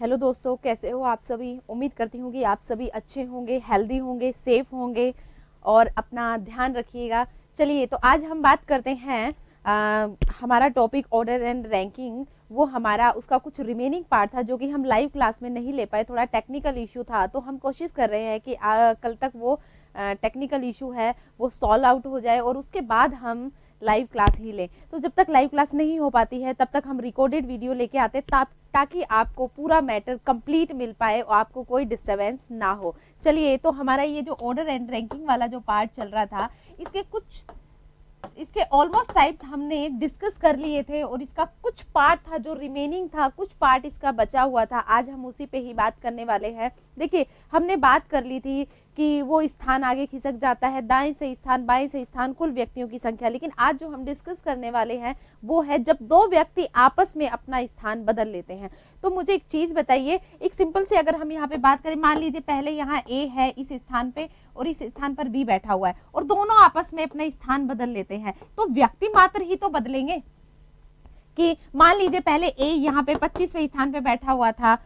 Hello दोस्तों, कैसे हो आप सभी। उम्मीद करती हूँ कि आप सभी अच्छे होंगे, हेल्दी होंगे, सेफ होंगे और अपना ध्यान रखिएगा। चलिए, तो आज हम बात करते हैं हमारा टॉपिक ऑर्डर एंड रैंकिंग। वो हमारा उसका कुछ रिमेनिंग पार्ट था जो कि हम लाइव क्लास में नहीं ले पाए, थोड़ा टेक्निकल इशू था। तो हम कोशिश कर रहे हैं कि कल तक वो टेक्निकल इशू है वो सॉल्व आउट हो जाए और उसके बाद हम लाइव क्लास ही लें। तो जब तक लाइव क्लास नहीं हो पाती है तब तक हम रिकॉर्डेड वीडियो लेके आते ताकि आपको पूरा मैटर कंप्लीट मिल पाए और आपको कोई डिस्टर्बेंस ना हो। चलिए, तो हमारा ये जो ऑर्डर एंड रैंकिंग वाला जो पार्ट चल रहा था, इसके ऑलमोस्ट टाइप्स हमने डिस्कस कर लिए थे और इसका कुछ पार्ट था जो रिमेनिंग था, कुछ पार्ट इसका बचा हुआ था। आज हम उसी पे ही बात करने वाले हैं। देखिए, हमने बात कर ली थी कि वो स्थान आगे खिसक जाता है, दाएं से स्थान, बाएं से स्थान, कुल व्यक्तियों की संख्या। लेकिन आज जो हम डिस्कस करने वाले हैं वो है जब दो व्यक्ति आपस में अपना स्थान बदल लेते हैं। तो मुझे एक चीज बताइए, एक सिंपल से अगर हम यहाँ पे बात करें, मान लीजिए पहले यहाँ ए है इस स्थान पे और इस स्थान पर बी बैठा हुआ है और दोनों आपस में अपना स्थान बदल लेते हैं, तो व्यक्ति मात्र ही तो बदलेंगे। कि मान लीजिए पहले ए यहाँ पे 25वें स्थान पे बैठा हुआ था,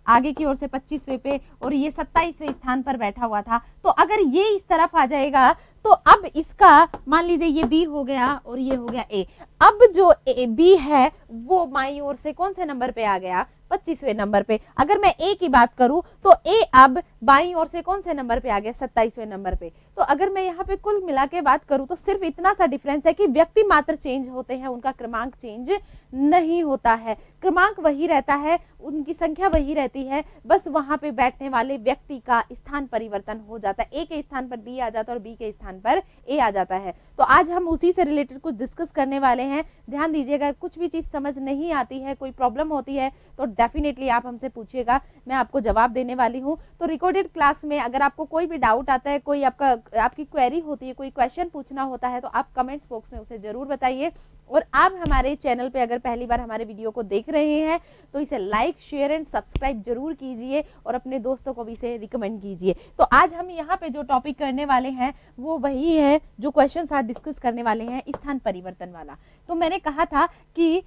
आगे की ओर से 25वें पे, और ये 27वें स्थान पर बैठा हुआ था। तो अगर ये इस तरफ आ जाएगा तो अब इसका मान लीजिए ये बी हो गया और ये हो गया ए। अब जो बी है वो बाईं ओर से कौन से नंबर पे आ गया? 25वें नंबर पे। अगर मैं ए की बात करूं तो ए अब बाईं ओर से कौन से नंबर पे आ गया? 27वें नंबर पे। तो अगर मैं यहाँ पे कुल मिला के बात करूं तो सिर्फ इतना सा डिफरेंस है कि व्यक्ति मात्र चेंज होते हैं, उनका क्रमांक चेंज नहीं होता है। क्रमांक वही रहता है, उनकी संख्या वही रहती है, बस वहां पे बैठने वाले व्यक्ति का स्थान परिवर्तन हो जाता है। ए के स्थान पर बी आ जाता है और बी के स्थान पर ए आ जाता है। तो आज हम उसी से रिलेटेड कुछ डिस्कस करने वाले हैं। ध्यान दीजिएगा, कुछ भी चीज समझ नहीं आती है, कोई प्रॉब्लम होती है तो डेफिनेटली आप हमसे पूछिएगा, मैं आपको जवाब देने वाली हूँ। तो रिकॉर्डेड क्लास में अगर आपको कोई भी डाउट आता है, कोई आपकी क्वेरी होती है, कोई क्वेश्चन पूछना होता है, तो आप कमेंट्स बॉक्स में उसे जरूर बताइए। और आप हमारे चैनल पे अगर पहली बार हमारे वीडियो को देख रहे हैं तो इसे लाइक, शेयर एंड सब्सक्राइब जरूर कीजिए और अपने दोस्तों को भी इसे रिकमेंड कीजिए। तो आज हम यहाँ पे जो टॉपिक करने वाले हैं वो वही है जो क्वेश्चन आज डिस्कस करने वाले हैं, स्थान परिवर्तन वाला। तो मैंने कहा था कि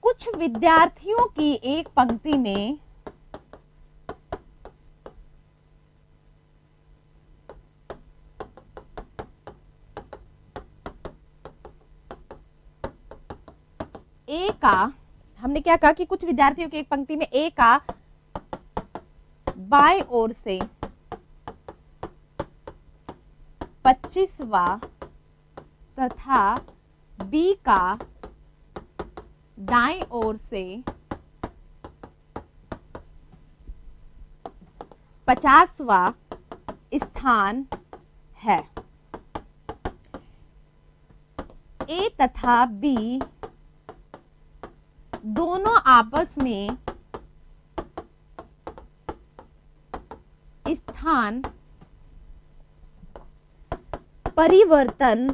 कुछ विद्यार्थियों की एक पंक्ति में ए का, हमने क्या कहा कि कुछ विद्यार्थियों की एक पंक्ति में ए का बाएं ओर से 25वां तथा बी का दाएं ओर से 50वां स्थान है। ए तथा बी दोनों आपस में स्थान परिवर्तन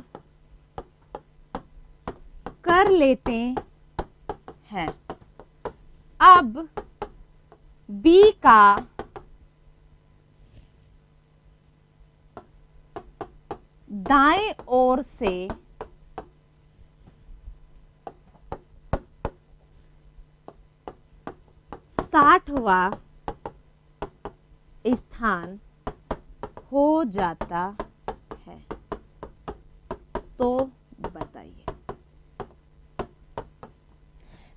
कर लेते हैं। अब बी का दाएं ओर से 60वां स्थान हो जाता है। तो बताइए।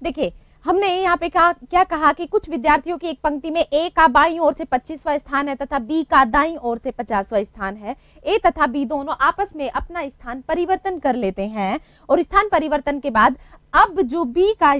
देखिए, हमने यहाँ पे क्या कहा कि कुछ विद्यार्थियों की एक पंक्ति में ए का बाईं ओर से 25वां स्थान है तथा बी का दाईं ओर से 50वां स्थान है। ए तथा बी दोनों आपस में अपना स्थान परिवर्तन कर लेते हैं और स्थान परिवर्तन के बाद अब जो बी का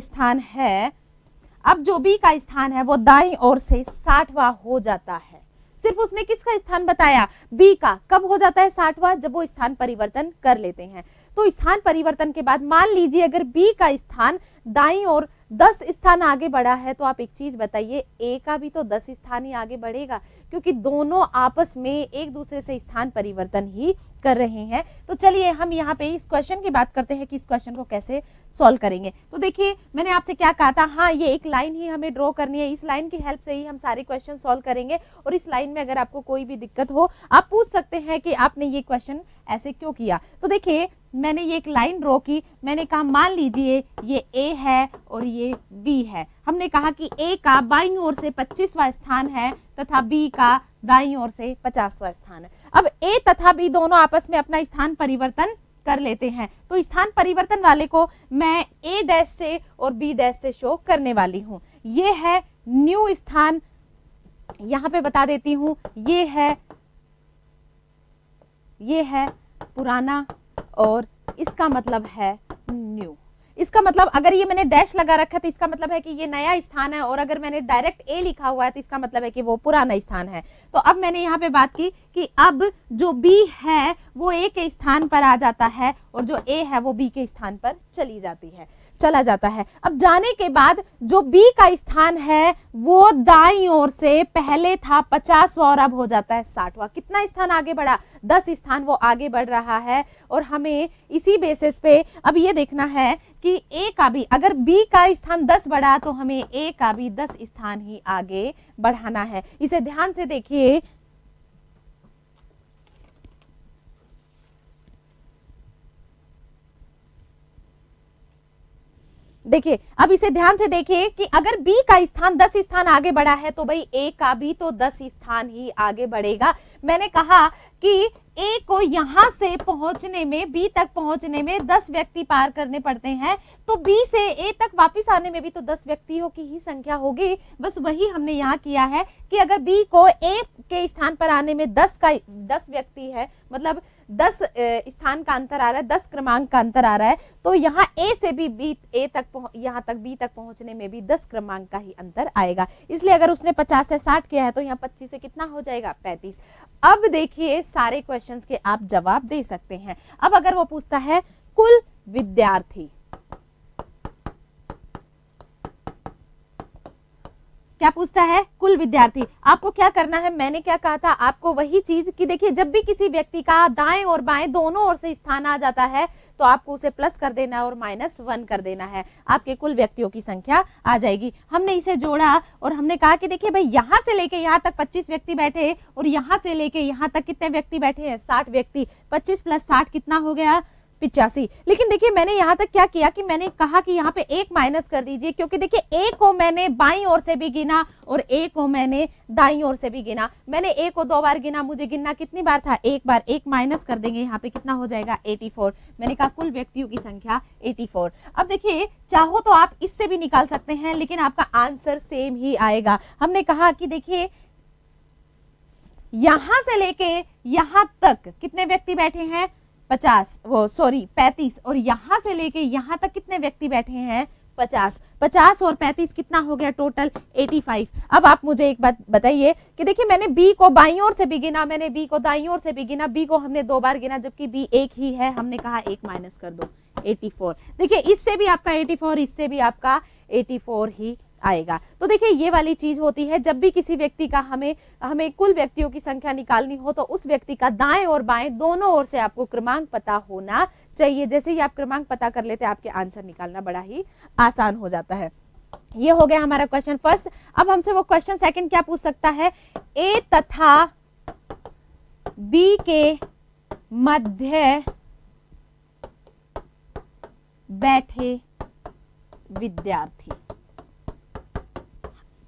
स्थान है वो दाईं ओर से 60वां हो जाता है। सिर्फ उसने किसका स्थान बताया? बी का। कब हो जाता है 60वां? जब वो स्थान परिवर्तन कर लेते हैं। तो स्थान परिवर्तन के बाद मान लीजिए अगर बी का स्थान दाईं ओर 10 स्थान आगे बढ़ा है, तो आप एक चीज बताइए, ए का भी तो 10 स्थान ही आगे बढ़ेगा, क्योंकि दोनों आपस में एक दूसरे से स्थान परिवर्तन ही कर रहे हैं। तो चलिए हम यहाँ पे इस क्वेश्चन की बात करते हैं कि इस क्वेश्चन को कैसे सॉल्व करेंगे। तो देखिए, मैंने आपसे क्या कहा था, हाँ, ये एक लाइन ही हमें ड्रॉ करनी है, इस लाइन की हेल्प से ही हम सारे क्वेश्चन सॉल्व करेंगे। और इस लाइन में अगर आपको कोई भी दिक्कत हो, आप पूछ सकते हैं कि आपने ये क्वेश्चन ऐसे क्यों किया। तो देखिए, मैंने ये एक लाइन ड्रॉ की, मैंने कहा मान लीजिए ये A है और ये B है। हमने कहा कि A का बाईं ओर से 25वां स्थान है तथा B का दाईं ओर से 50वां स्थान है। अब A तथा B दोनों आपस में अपना स्थान परिवर्तन कर लेते हैं, तो स्थान परिवर्तन वाले को मैं A डैश से और B डैश से शो करने वाली हूं। ये है न्यू स्थान, यहां पे बता देती हूं, ये है पुराना और इसका मतलब है न्यू। इसका मतलब अगर ये मैंने डैश लगा रखा है तो इसका मतलब है कि ये नया स्थान है, और अगर मैंने डायरेक्ट ए लिखा हुआ है तो इसका मतलब है कि वो पुराना स्थान है। तो अब मैंने यहाँ पे बात की कि अब जो बी है वो ए के स्थान पर आ जाता है और जो ए है वो बी के स्थान पर चला जाता है। अब जाने के बाद जो बी का स्थान है वो दाईं ओर से पहले था 50वां और अब हो जाता है 60वां। कितना स्थान आगे बढ़ा? 10 स्थान वो आगे बढ़ रहा है। और हमें इसी बेसिस पे अब ये देखना है कि ए का भी, अगर बी का स्थान 10 बढ़ा तो हमें ए का भी 10 स्थान ही आगे बढ़ाना है। इसे ध्यान से देखिए, देखिए अब इसे ध्यान से देखिए कि अगर B का स्थान 10 स्थान आगे बढ़ा है तो भाई A का भी तो 10 स्थान ही आगे बढ़ेगा। मैंने कहा कि A को यहां से पहुंचने में, B तक पहुंचने में 10 व्यक्ति पार करने पड़ते हैं, तो B से A तक वापस आने में भी तो 10 व्यक्तियों की ही संख्या होगी। बस वही हमने यहाँ किया है कि अगर B को A के स्थान पर आने में 10 व्यक्ति है, मतलब 10 स्थान का अंतर आ रहा है, 10 क्रमांक का अंतर आ रहा है, तो यहाँ A से भी B यहाँ तक B तक पहुंचने में भी 10 क्रमांक का ही अंतर आएगा। इसलिए अगर उसने 50 से 60 किया है तो यहाँ 25 से कितना हो जाएगा? 35। अब देखिए सारे क्वेश्चंस के आप जवाब दे सकते हैं। अब अगर वो पूछता है कुल विद्यार्थी, क्या पूछता है? कुल विद्यार्थी। आपको क्या करना है? मैंने क्या कहा था आपको? वही चीज कि देखिए जब भी किसी व्यक्ति का दाएं और बाएं दोनों ओर से स्थान आ जाता है तो आपको उसे प्लस कर देना है और -1 कर देना है, आपके कुल व्यक्तियों की संख्या आ जाएगी। हमने इसे जोड़ा और हमने कहा कि देखिए भाई यहां से लेके यहां तक 25 व्यक्ति बैठे और यहां से लेके यहां तक कितने व्यक्ति बैठे हैं? 60 व्यक्ति। 25 + 60 कितना हो गया? 85। लेकिन देखिए मैंने यहां तक क्या किया कि मैंने कहा कि यहाँ पे 1 माइनस कर दीजिए, क्योंकि देखिए A को मैंने बाईं ओर से भी गिना और A को मैंने दाईं ओर से भी गिना। मैंने A को 2 बार गिना, मुझे गिनना कितनी बार था? 1 बार। 1 माइनस कर देंगे, यहाँ पे कितना हो जाएगा? 84। मैंने कहा कुल व्यक्तियों की संख्या 84। अब देखिए चाहो तो आप इससे भी निकाल सकते हैं, लेकिन आपका आंसर सेम ही आएगा। हमने कहा कि देखिए यहां से लेके यहां तक कितने व्यक्ति बैठे हैं? 35, और यहां से लेके यहां तक कितने व्यक्ति बैठे हैं? 50 और 35 कितना हो गया टोटल? 85। अब आप मुझे एक बात बताइए कि देखिए मैंने B को बाईं ओर से भी गिना, मैंने B को दाईं ओर से भी गिना, B को हमने 2 बार गिना जबकि B एक ही है। हमने कहा 1 माइनस कर दो, 84। देखिए इससे भी आपका 84, इससे भी आपका 84 ही आएगा। तो देखिए ये वाली चीज होती है, जब भी किसी व्यक्ति का हमें कुल व्यक्तियों की संख्या निकालनी हो तो उस व्यक्ति का दाएं और बाएं दोनों ओर से आपको क्रमांक पता होना चाहिए। जैसे ही आप क्रमांक पता कर लेते हैं आपके आंसर निकालना बड़ा ही आसान हो जाता है। ये हो गया हमारा क्वेश्चन फर्स्ट। अब हमसे वो क्वेश्चन सेकंड क्या पूछ सकता है? A तथा B के मध्य बैठे विद्यार्थी।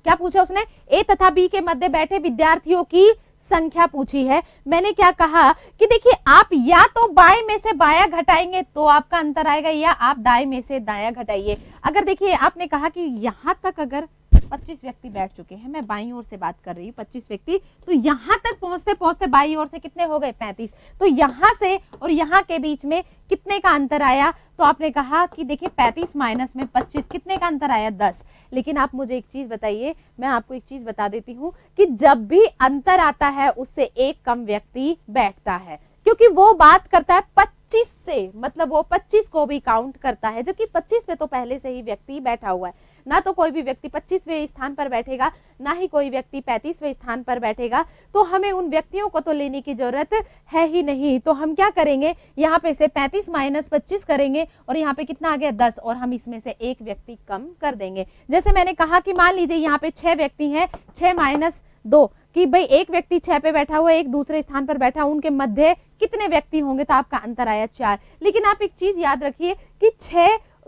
क्या पूछा उसने? A तथा B के मध्य बैठे विद्यार्थियों की संख्या पूछी है। मैंने क्या कहा कि देखिए आप या तो बाएं में से बायां घटाएंगे तो आपका अंतर आएगा, या आप दाएं में से दायां घटाइए। अगर देखिए आपने कहा कि यहां तक अगर 25 व्यक्ति बैठ चुके हैं, मैं बाईं ओर से बात कर रही हूँ, 25 व्यक्ति, तो यहां तक पहुंचते पहुंचते बाईं ओर से कितने हो गए? 35। तो यहां से और यहां के बीच में कितने का अंतर आया? तो आपने कहा कि देखिए 35 माइनस में 25 कितने का अंतर आया? 10। लेकिन आप मुझे एक चीज बताइए, मैं आपको एक चीज बता देती हूँ कि जब भी अंतर आता है उससे एक कम व्यक्ति बैठता है, क्योंकि वो बात करता है 25 से, मतलब वो 25 को भी काउंट करता है, जबकि 25 पे तो पहले से ही व्यक्ति बैठा हुआ है। ना तो कोई भी व्यक्ति 25वें स्थान पर बैठेगा, ना ही कोई व्यक्ति 35वें स्थान पर बैठेगा, तो हमें उन व्यक्तियों को तो लेने की जरूरत है ही नहीं। तो हम क्या करेंगे, यहाँ पे से 35 माइनस 25 करेंगे और यहाँ पे कितना आ गया? 10, और हम इसमें से एक व्यक्ति कम कर देंगे। जैसे मैंने कहा कि मान लीजिए यहाँ पे 6 व्यक्ति हैं, 6 माइनस 2, कि भाई एक व्यक्ति 6 पे बैठा हुआ है, एक दूसरे स्थान पर बैठा, उनके मध्य कितने व्यक्ति होंगे, तो आपका अंतर आया 4। लेकिन आप एक चीज याद रखिए कि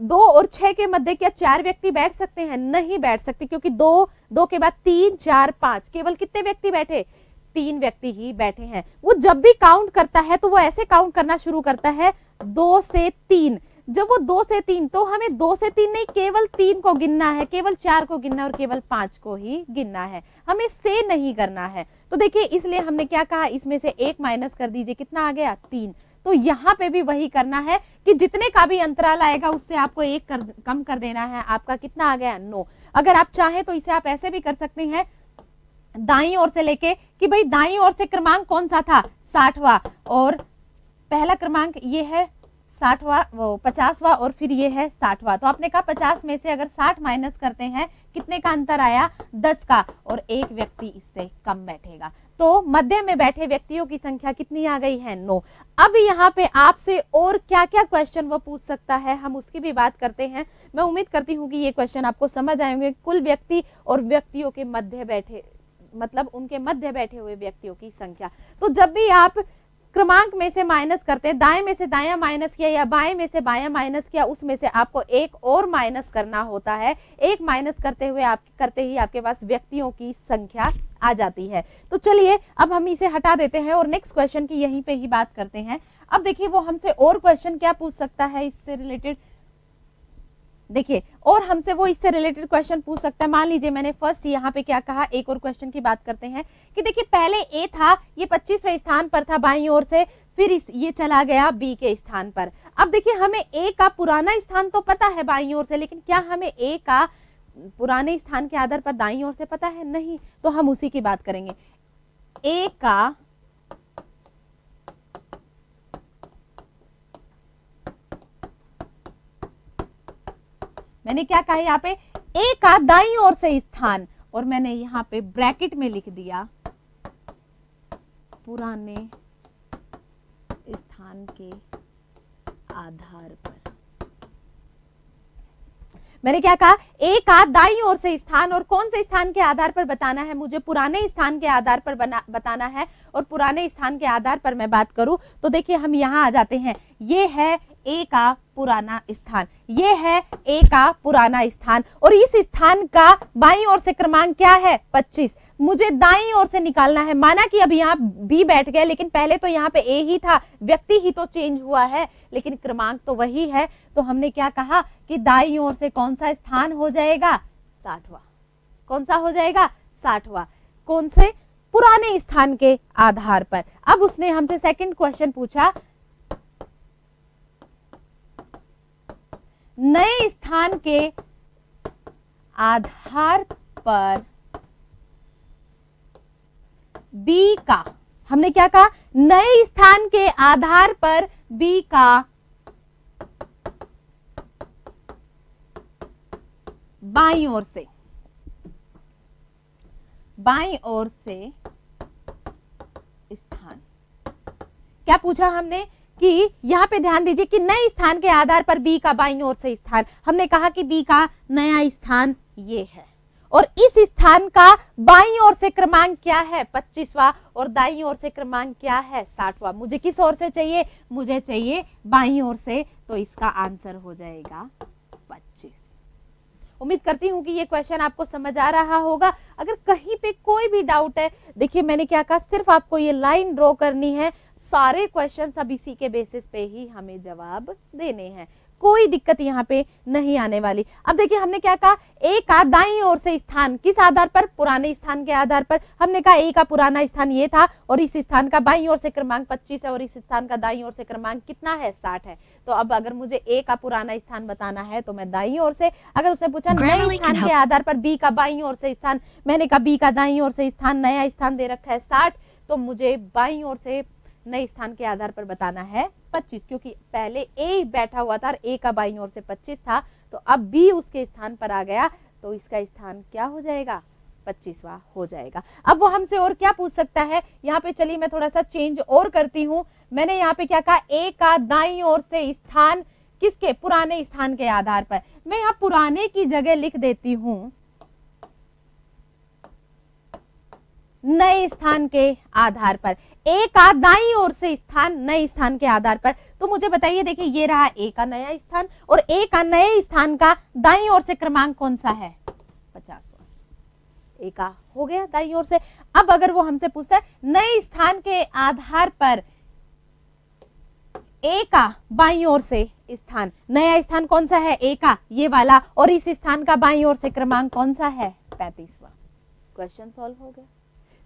2 और 6 के मध्य क्या 4 व्यक्ति बैठ सकते हैं? नहीं बैठ सकते, क्योंकि 2 के बाद 3 4 5, केवल कितने व्यक्ति बैठे? 3 व्यक्ति ही बैठे हैं। वो जब भी काउंट करता है तो वो ऐसे काउंट करना शुरू करता है 2 से 3। जब वो 2 से 3, तो हमें 2 से 3 नहीं, केवल 3 को गिनना है, केवल 4 को गिनना है और केवल 5 को ही गिनना है, हमें से नहीं करना है। तो देखिए इसलिए हमने क्या कहा, इसमें से 1 माइनस कर दीजिए, कितना आ गया? 3। तो यहाँ पे भी वही करना है कि जितने का भी अंतराल आएगा उससे आपको 1 कम कर देना है। आपका कितना आ गया? 9। अगर आप चाहें तो इसे आप ऐसे भी कर सकते हैं, दाईं ओर से लेके कि भाई दाईं ओर से क्रमांक कौन सा था? 60वां, और पहला क्रमांक ये है 60वां, वो 50वां, और फिर ये है 60वां। तो आपने कहा 50 में से अगर 60 माइनस करते हैं, कितने का अंतर आया? 10 का, और एक व्यक्ति इससे कम बैठेगा। तो मध्य में बैठे व्यक्तियों की संख्या कितनी आ गई है? 9। अब यहाँ पे आपसे और क्या क्या क्वेश्चन वो पूछ सकता है, हम उसकी भी बात करते हैं। मैं उम्मीद करती हूँ कि ये क्वेश्चन आपको समझ आएंगे। कुल व्यक्ति और व्यक्तियों के मध्य बैठे, मतलब उनके मध्य बैठे हुए व्यक्तियों की संख्या। तो जब भी आप क्रमांक में से माइनस करते हैं, दाएं में से दायां माइनस किया या बाएं में से बायां माइनस किया, उसमें से आपको एक और माइनस करना होता है। एक माइनस करते ही आपके पास व्यक्तियों की संख्या आ जाती है। तो चलिए अब हम इसे हटा देते हैं और नेक्स्ट क्वेश्चन की यहीं पे ही बात करते हैं। अब देखिए वो हमसे और क्वेश्चन क्या पूछ सकता है इससे रिलेटेड। देखिए और हमसे वो इससे रिलेटेड क्वेश्चन पूछ सकता है। मान लीजिए मैंने फर्स्ट यहाँ पे क्या कहा, एक और क्वेश्चन की बात करते हैं कि देखिए पहले ए था, ये 25वें स्थान पर था बाईं ओर से, फिर ये चला गया बी के स्थान पर। अब देखिए हमें ए का पुराना स्थान तो पता है बाईं ओर से, लेकिन क्या हमें ए का पुराने स्थान के आधार पर दाईं ओर से पता है? नहीं। तो हम उसी की बात करेंगे। ए का मैंने क्या कहा यहाँ पे, ए का दाईं ओर से स्थान, और मैंने यहाँ पे ब्रैकेट में लिख दिया पुराने स्थान के आधार पर। मैंने क्या कहा, ए का दाईं ओर से स्थान, और कौन से स्थान के आधार पर बताना है? मुझे पुराने स्थान के आधार पर बताना है। और पुराने स्थान के आधार पर मैं बात करूं तो देखिए हम यहां आ जाते हैं। ये है ए का पुराना स्थान, ये है ए का पुराना स्थान, और इस स्थान का बाईं ओर से क्रमांक क्या है? 25। मुझे दाईं ओर से निकालना है। माना कि अब यहाँ बी बैठ गए, लेकिन पहले तो यहाँ पे ए ही था, व्यक्ति ही तो चेंज हुआ है, लेकिन क्रमांक तो वही है। तो हमने क्या कहा कि दाईं ओर से कौन सा स्थान हो जाएगा? 60वां। कौन सा हो जाएगा? 60वां। कौन से? पुराने स्थान के आधार पर। अब उसने हमसे सेकंड क्वेश्चन पूछा, नए स्थान के आधार पर बी का, हमने क्या कहा, नए स्थान के आधार पर बी का बाईं ओर से स्थान। क्या पूछा हमने कि यहां पे ध्यान दीजिए कि नए स्थान के आधार पर बी का बाईं ओर से स्थान। हमने कहा कि बी का नया स्थान ये है, और इस स्थान का बाईं ओर से क्रमांक क्या है? 25वां, और दाईं ओर से क्रमांक क्या है? 60वां। मुझे किस ओर से चाहिए? मुझे चाहिए बाईं ओर से, तो इसका आंसर हो जाएगा 25। उम्मीद करती हूं कि ये क्वेश्चन आपको समझ आ रहा होगा। अगर कहीं पे कोई भी डाउट है, देखिए मैंने क्या कहा, सिर्फ आपको ये लाइन ड्रॉ करनी है, सारे क्वेश्चन सब इसी के बेसिस पे ही हमें जवाब देने हैं, कोई दिक्कत यहाँ पे नहीं आने वाली। अब देखिए हमने क्या कहा, ए का दाईं ओर से स्थान किस आधार पर? पुराने स्थान के आधार पर। हमने कहा ए का पुराना स्थान ये था, और इस स्थान का बाईं ओर से क्रमांक 25 है, और इस स्थान का दाईं ओर से क्रमांक कितना है? 60 है। तो अब अगर मुझे ए का पुराना स्थान बताना है तो मैं दाईं ओर से, अगर उसने पूछा नए स्थान के आधार पर बी का बाईं ओर से स्थान, मैंने कहा बी का दाईं ओर से स्थान, नया स्थान दे रखा है 60, तो मुझे बाईं ओर से नए स्थान के आधार पर बताना है 25, क्योंकि पहले ए बैठा हुआ था और ए का बाईं ओर से 25 था, तो अब बी उसके स्थान पर आ गया, तो इसका स्थान क्या हो जाएगा? 25वां हो जाएगा। अब वो हमसे और क्या पूछ सकता है? यहाँ पे चलिए मैं थोड़ा सा चेंज और करती हूँ। मैंने यहाँ पे क्या कहा, ए का दाईं ओर से स्थान किसके? पुराने स्थान के आधार पर। मैं यहाँ पुराने की जगह लिख देती हूँ नए स्थान के आधार पर, ए का दाईं ओर से स्थान नए स्थान के आधार पर। तो मुझे बताइए, देखिए ये रहा ए का नया स्थान और ए का नए स्थान का दाईं ओर से क्रमांक कौन सा है? 50वां। ए का हो गया दाईं ओर से। अब अगर वो हमसे पूछता है नए स्थान के आधार पर ए का बाईं ओर से स्थान, नया स्थान कौन सा है? ए का, ये वाला, और इस स्थान का बाईं ओर से क्रमांक कौन सा है? 35वां। क्वेश्चन सॉल्व हो गया।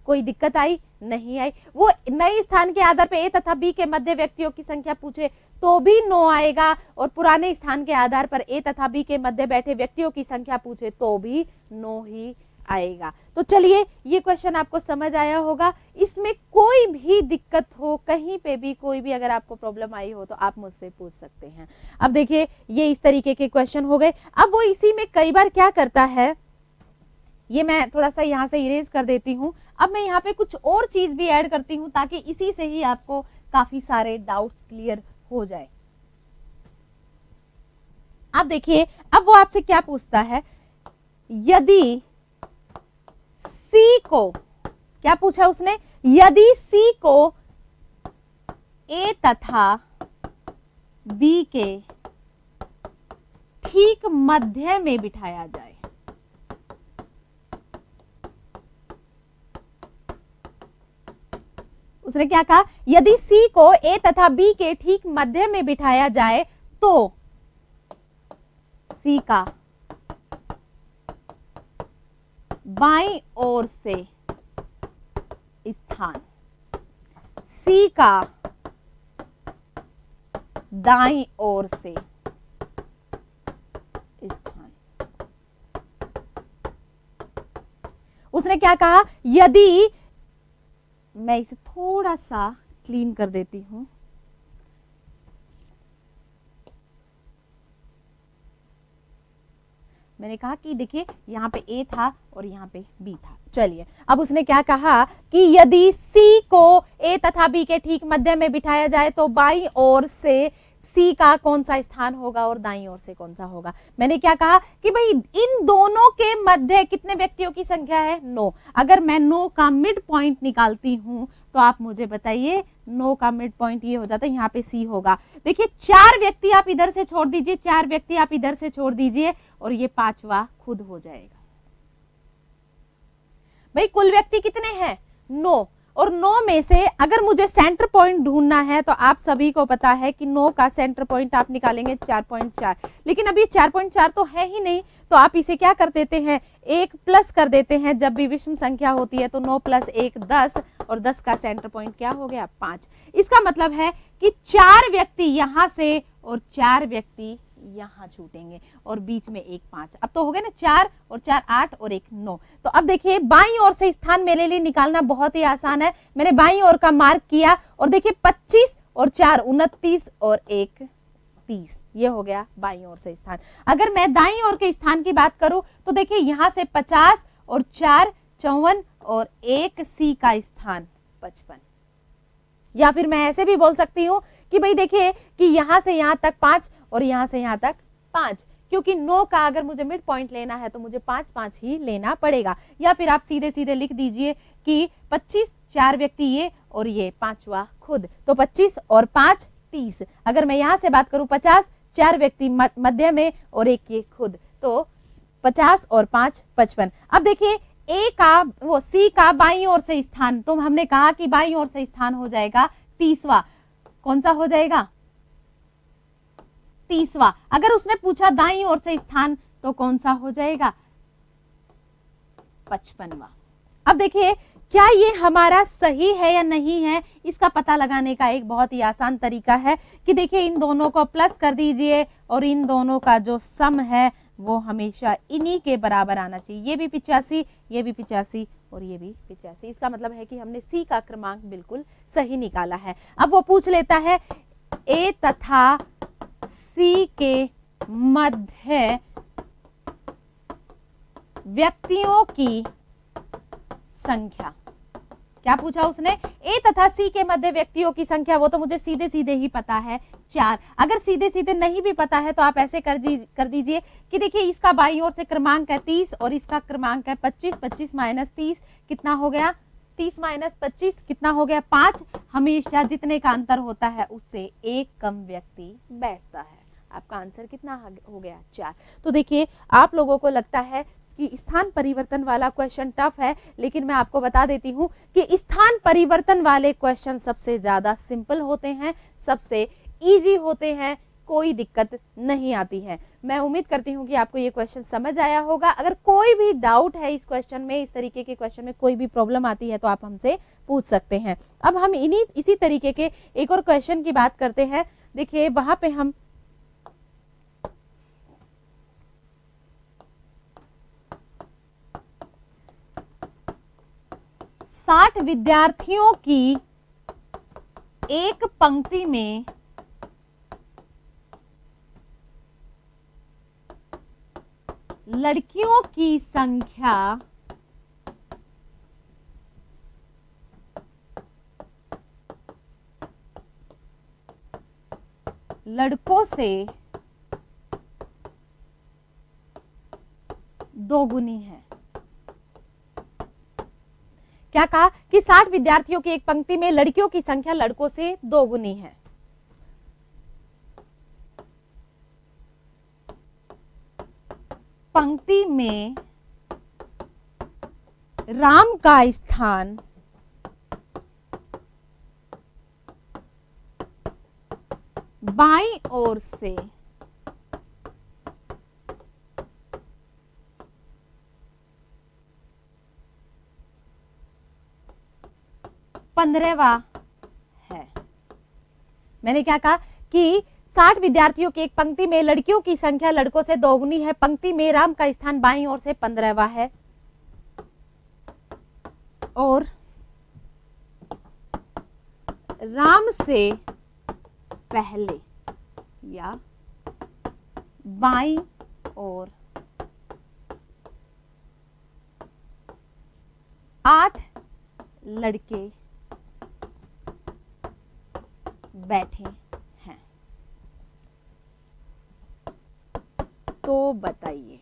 कोई दिक्कत आई? नहीं आई। वो नए स्थान के आधार पर ए तथा बी के मध्य व्यक्तियों की संख्या पूछे तो भी नो आएगा, और पुराने स्थान के आधार पर ए तथा बी के मध्य बैठे व्यक्तियों की संख्या पूछे तो भी नो ही आएगा। तो चलिए, ये क्वेश्चन आपको समझ आया होगा। इसमें कोई भी दिक्कत हो, कहीं पे भी कोई भी अगर आपको प्रॉब्लम आई हो तो आप मुझसे पूछ सकते हैं। अब देखिए, ये इस तरीके के क्वेश्चन हो गए। अब वो इसी में कई बार क्या करता है, ये मैं थोड़ा सा यहाँ से इरेज कर देती हूँ। अब मैं यहाँ पे कुछ और चीज भी ऐड करती हूँ ताकि इसी से ही आपको काफी सारे डाउट्स क्लियर हो जाए। अब देखिए, अब वो आपसे क्या पूछता है, यदि सी को, क्या पूछा उसने, यदि सी को ए तथा बी के ठीक मध्य में बिठाया जाए, उसने क्या कहा, यदि सी को ए तथा बी के ठीक मध्य में बिठाया जाए तो सी का बाईं ओर से स्थान, सी का दाईं ओर से स्थान। उसने क्या कहा, यदि, मैं इसे थोड़ा सा क्लीन कर देती हूं, मैंने कहा कि देखिए यहाँ पे ए था और यहाँ पे बी था। चलिए, अब उसने क्या कहा कि यदि सी को ए तथा बी के ठीक मध्य में बिठाया जाए तो बाईं ओर से सी का कौन सा स्थान होगा और दाईं ओर से कौन सा होगा। मैंने क्या कहा कि भाई इन दोनों के मध्य कितने व्यक्तियों की संख्या है? 9। अगर मैं 9 का मिड पॉइंट निकालती हूं तो आप मुझे बताइए, 9 का मिड पॉइंट ये हो जाता है, यहाँ पे सी होगा। देखिए 4 व्यक्ति आप इधर से छोड़ दीजिए, 4 व्यक्ति आप इधर से छोड़ दीजिए और ये 5वां खुद हो जाएगा। भाई कुल व्यक्ति कितने हैं? 9, और 9 में से अगर मुझे सेंटर पॉइंट ढूंढना है तो आप सभी को पता है कि 9 का सेंटर पॉइंट आप निकालेंगे 4.4, लेकिन अभी 4.4 तो है ही नहीं, तो आप इसे क्या कर देते हैं, 1 प्लस कर देते हैं। जब भी विषम संख्या होती है तो 9 + 1 10, और 10 का सेंटर पॉइंट क्या हो गया? 5। इसका मतलब है कि 4 व्यक्ति यहां से और 4 व्यक्ति यहां छूटेंगे और बीच में 1 5। अब तो हो गए ना 4 और 4 8 और 1 9। तो अब देखिए बाईं ओर से स्थान मेरे लिए निकालना बहुत ही आसान है। मैंने बाईं ओर का मार्क किया और देखिए 25 और 4 29 और 1 30, ये हो गया बाईं ओर से स्थान। अगर मैं दाईं ओर के स्थान की बात करूं तो देखिए यहां से 50 और 4 54 और 1 सी का स्थान 55। या फिर मैं ऐसे भी बोल सकती हूं कि भाई देखिए कि यहां से यहां तक 5 और यहां से यहां तक 5, क्योंकि 9 का अगर मुझे मिड पॉइंट लेना है तो मुझे 5 5 ही लेना पड़ेगा। या फिर आप सीधे सीधे लिख दीजिए कि 25, 4 व्यक्ति ये और ये 5वां खुद, तो 25 और 5 30। अगर मैं यहां से बात करूं 50, 4 व्यक्ति मध्य में और 1 ये खुद, तो 50 और 5 55। अब देखिए ए का वो सी का बाईं ओर से स्थान, तो हमने कहा कि बाईं ओर से स्थान हो जाएगा 30वां। कौन सा हो जाएगा? 30वां। अगर उसने पूछा दाईं ओर से स्थान तो कौन सा हो जाएगा? 55वां। अब देखिए क्या ये हमारा सही है या नहीं है, इसका पता लगाने का एक बहुत ही आसान तरीका है कि देखिए इन दोनों को प्लस कर दीजिए और इन दोनों का जो सम है वो हमेशा इन्हीं के बराबर आना चाहिए। ये भी 85, ये भी 85 और ये भी 85। इसका मतलब है कि हमने सी का क्रमांक बिल्कुल सही निकाला है। अब वो पूछ लेता है ए तथा सी के मध्य व्यक्तियों की संख्या। क्या पूछा उसने? ए तथा सी के मध्य व्यक्तियों की संख्या। वो तो मुझे सीधे सीधे ही पता है 4। अगर सीधे सीधे नहीं भी पता है तो आप ऐसे कर दीजिए कि देखिए इसका बाईं ओर से क्रमांक है 30 और इसका क्रमांक है 25। 25 - 30 कितना हो गया? 30 माइनस 25 कितना हो गया 5। हमेशा जितने का अंतर होता है उससे एक कम व्यक्ति बैठता है। आपका आंसर कितना हो गया 4। तो देखिए आप लोगों को लगता है कि स्थान परिवर्तन वाला क्वेश्चन टफ है, लेकिन मैं आपको बता देती हूं कि स्थान परिवर्तन वाले क्वेश्चन सबसे ज्यादा सिंपल होते हैं, सबसे इजी होते हैं, कोई दिक्कत नहीं आती है। मैं उम्मीद करती हूं कि आपको ये क्वेश्चन समझ आया होगा। अगर कोई भी डाउट है इस क्वेश्चन में, इस तरीके के क्वेश्चन में कोई भी प्रॉब्लम आती है तो आप हमसे पूछ सकते हैं। अब हम इसी तरीके के एक और क्वेश्चन की बात करते हैं। देखिए वहां पे हम 60 विद्यार्थियों की एक पंक्ति में लड़कियों की संख्या लड़कों से दोगुनी है। क्या कहा कि 60 विद्यार्थियों की एक पंक्ति में लड़कियों की संख्या लड़कों से दोगुनी है। पंक्ति में राम का स्थान बाईं ओर से पंद्रहवां है। मैंने क्या कहा कि 60 विद्यार्थियों की एक पंक्ति में लड़कियों की संख्या लड़कों से दोगुनी है। पंक्ति में राम का स्थान बाईं ओर से 15वां है और राम से पहले या बाईं ओर 8 लड़के बैठे हैं। तो बताइए,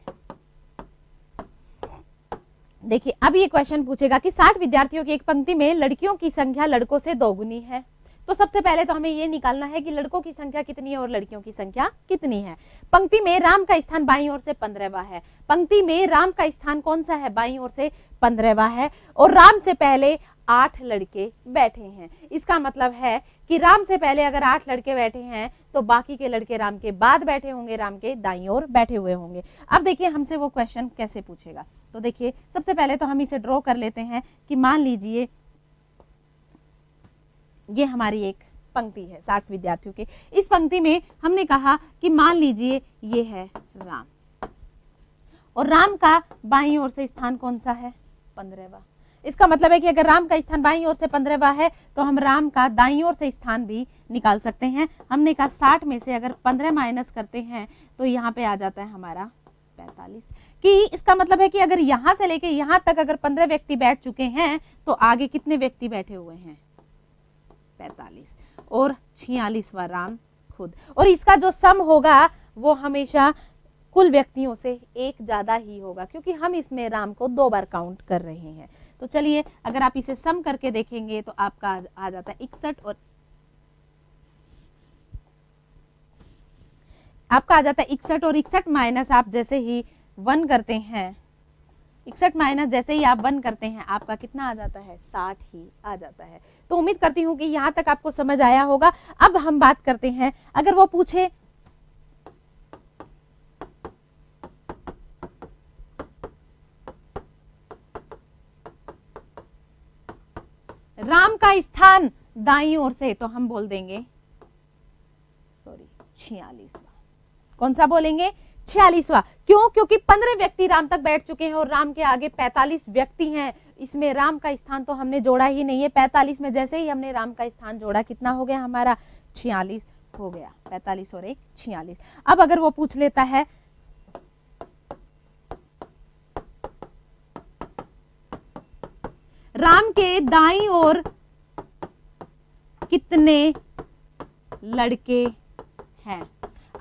देखिए अब ये क्वेश्चन पूछेगा कि 60 विद्यार्थियों की एक पंक्ति में लड़कियों की संख्या लड़कों से दोगुनी है। तो सबसे पहले तो हमें ये निकालना है कि लड़कों की संख्या कितनी है और लड़कियों की संख्या कितनी है। पंक्ति में राम का स्थान बाईं ओर से 15वां है। पंक्ति में राम का स्थान कौन सा है? बाईं ओर से 15वां है और राम से पहले 8 लड़के बैठे हैं। इसका मतलब है कि राम से पहले अगर 8 लड़के बैठे हैं तो बाकी के लड़के राम के बाद बैठे होंगे, राम के दाईं ओर बैठे हुए होंगे। अब देखिए हमसे वो क्वेश्चन कैसे पूछेगा। तो देखिए सबसे पहले तो हम इसे ड्रॉ कर लेते हैं कि मान लीजिए ये हमारी एक पंक्ति है 60 विद्यार्थियों की। इस पंक्ति में हमने कहा कि मान लीजिए ये है राम और राम का बाईं ओर से स्थान कौन सा है? 15वां। इसका मतलब है कि अगर राम का स्थान बाईं ओर से 15वां है तो हम राम का दाईं ओर से स्थान भी निकाल सकते हैं। हमने कहा 60 में से अगर 15 माइनस करते हैं तो यहाँ पे आ जाता है हमारा 45। कि इसका मतलब है कि अगर यहाँ से लेके यहाँ तक अगर 15 व्यक्ति बैठ चुके हैं तो आगे कितने व्यक्ति बैठे हुए हैं? 45 और 46वां राम खुद। और इसका जो सम होगा वो हमेशा कुल व्यक्तियों से एक ज्यादा ही होगा क्योंकि हम इसमें राम को 2 बार काउंट कर रहे हैं। तो चलिए अगर आप इसे सम करके देखेंगे तो आपका आ जाता है 61 और आपका आ जाता है 61 और 61 माइनस आप जैसे ही 1 करते हैं, 61 माइनस जैसे ही आप 1 करते हैं आपका कितना आ जाता है? 60 ही आ जाता है। तो उम्मीद करती हूं कि यहां तक आपको समझ आया होगा। अब हम बात करते हैं, अगर वो पूछे राम का स्थान दाईं ओर से तो हम बोल देंगे 46वां। कौन सा बोलेंगे? 46वां। क्यों? क्योंकि 15 व्यक्ति राम तक बैठ चुके हैं और राम के आगे 45 व्यक्ति हैं। इसमें राम का स्थान तो हमने जोड़ा ही नहीं है। 45 में जैसे ही हमने राम का स्थान जोड़ा कितना हो गया हमारा? 46 हो गया। 45 और 1 46। अब अगर वो पूछ लेता है राम के दाईं ओर कितने लड़के हैं?